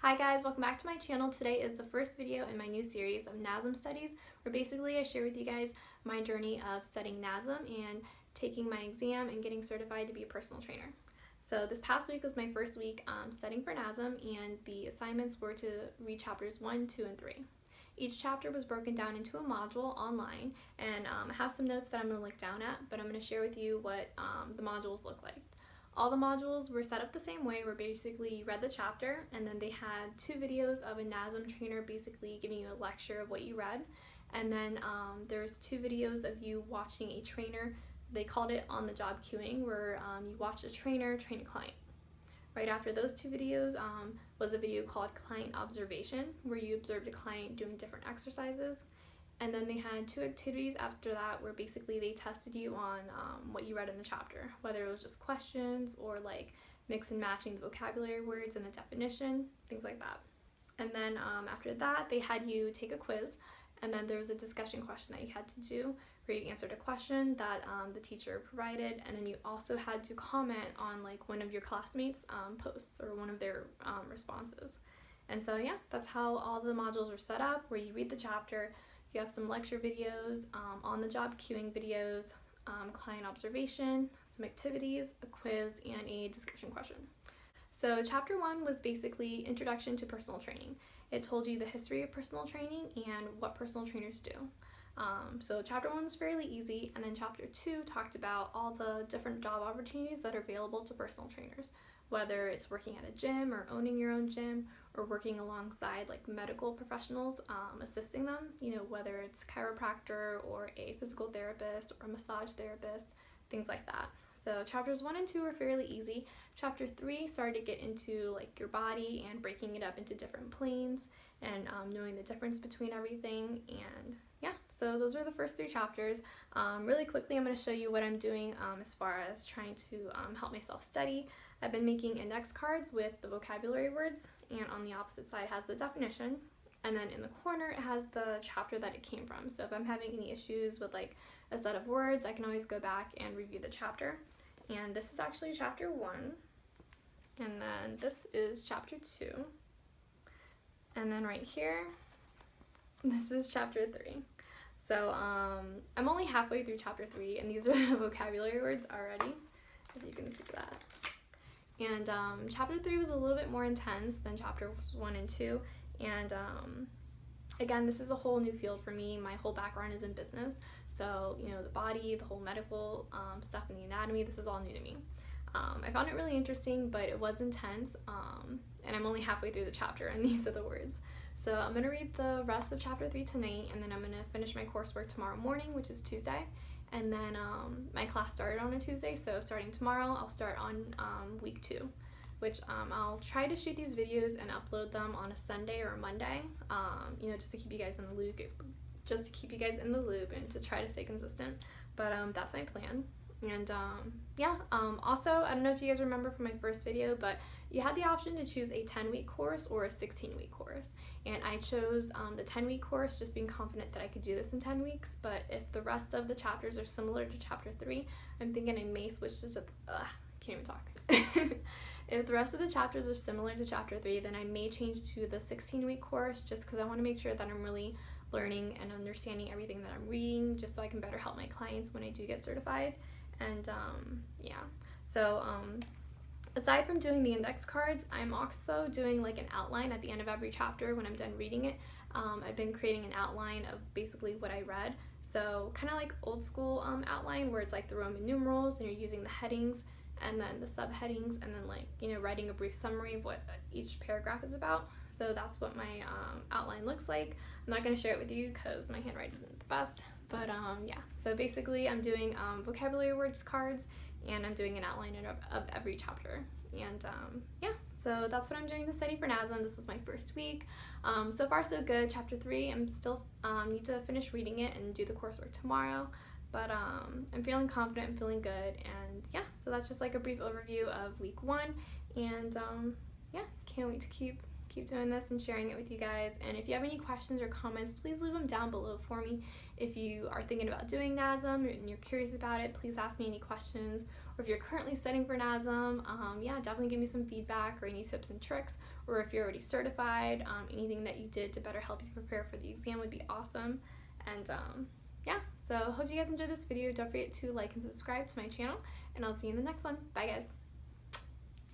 Hi guys, welcome back to my channel. Today is the first video in my new series of NASM studies, where basically I share with you guys my journey of studying NASM and taking my exam and getting certified to be a personal trainer. So this past week was my first week studying for NASM, and the assignments were to read chapters 1, 2, and 3. Each chapter was broken down into a module online, and I have some notes that I'm going to look down at, but I'm going to share with you what the modules look like. All the modules were set up the same way, where basically you read the chapter and then they had 2 videos of a NASM trainer basically giving you a lecture of what you read, and then there's 2 videos of you watching a trainer. They called it on the job queuing, where you watch a trainer train a client. Right after those 2 videos was a video called Client Observation, where you observed a client doing different exercises. And then they had 2 activities after that, where basically they tested you on what you read in the chapter, whether it was just questions or like mix and matching the vocabulary words and the definition, things like that. And then after that, they had you take a quiz, and then there was a discussion question that you had to do, where you answered a question that the teacher provided, and then you also had to comment on like one of your classmates' posts or one of their responses. And so yeah, that's how all the modules were set up, where you read the chapter. You have some lecture videos, on the job queuing videos, client observation, some activities, a quiz, and a discussion question. So chapter 1 was basically introduction to personal training. It told you the history of personal training and what personal trainers do. So chapter 1 was fairly easy, and then chapter 2 talked about all the different job opportunities that are available to personal trainers, whether it's working at a gym or owning your own gym, or working alongside like medical professionals, assisting them, whether it's chiropractor or a physical therapist or a massage therapist, things like that. So chapters 1 and 2 were fairly easy. Chapter 3 started to get into like your body and breaking it up into different planes and knowing the difference between everything. And yeah, so those were the first 3 chapters. Really quickly, I'm going to show you what I'm doing as far as trying to help myself study. I've been making index cards with the vocabulary words, and on the opposite side has the definition, and then in the corner it has the chapter that it came from. So if I'm having any issues with like a set of words, I can always go back and review the chapter. And this is actually chapter 1, and then this is chapter 2, and then right here, this is chapter 3. So I'm only halfway through chapter 3, and these are the vocabulary words already, if you can see that. And chapter 3 was a little bit more intense than chapters 1 and 2, and again, this is a whole new field for me. My whole background is in business, so the body, the whole medical stuff in the anatomy, this is all new to me. I found it really interesting, but it was intense, and I'm only halfway through the chapter, and these are the words. So I'm going to read the rest of chapter 3 tonight, and then I'm going to finish my coursework tomorrow morning, which is Tuesday. And then my class started on a Tuesday, so starting tomorrow I'll start on week 2, which I'll try to shoot these videos and upload them on a Sunday or a Monday, just to keep you guys in the loop, and to try to stay consistent. But that's my plan. And also, I don't know if you guys remember from my first video, but you had the option to choose a 10-week course or a 16-week course, and I chose the 10-week course, just being confident that I could do this in 10 weeks. But if the rest of the chapters are similar to chapter 3, I'm thinking I may switch to can't even talk. If the rest of the chapters are similar to chapter 3, then I may change to the 16-week course, just because I want to make sure that I'm really learning and understanding everything that I'm reading, just so I can better help my clients when I do get certified. And so aside from doing the index cards, I'm also doing like an outline at the end of every chapter when I'm done reading it. I've been creating an outline of basically what I read, so kind of like old school outline, where it's like the Roman numerals and you're using the headings and then the subheadings, and then like writing a brief summary of what each paragraph is about. So that's what my outline looks like. I'm not going to share it with you because my handwriting isn't the best. But yeah, so basically I'm doing vocabulary words cards, and I'm doing an outline of every chapter. And yeah, so that's what I'm doing to study for NASM. This was my first week. So far so good. Chapter 3, I'm still need to finish reading it and do the coursework tomorrow. But I'm feeling confident, I'm feeling good, and yeah, so that's just like a brief overview of week 1, and yeah, can't wait to keep keep doing this and sharing it with you guys. And if you have any questions or comments, please leave them down below for me. If you are thinking about doing NASM and you're curious about it, please ask me any questions. Or if you're currently studying for NASM, yeah, definitely give me some feedback or any tips and tricks. Or if you're already certified, anything that you did to better help you prepare for the exam would be awesome. And yeah, so hope you guys enjoyed this video. Don't forget to like and subscribe to my channel, and I'll see you in the next one. Bye guys.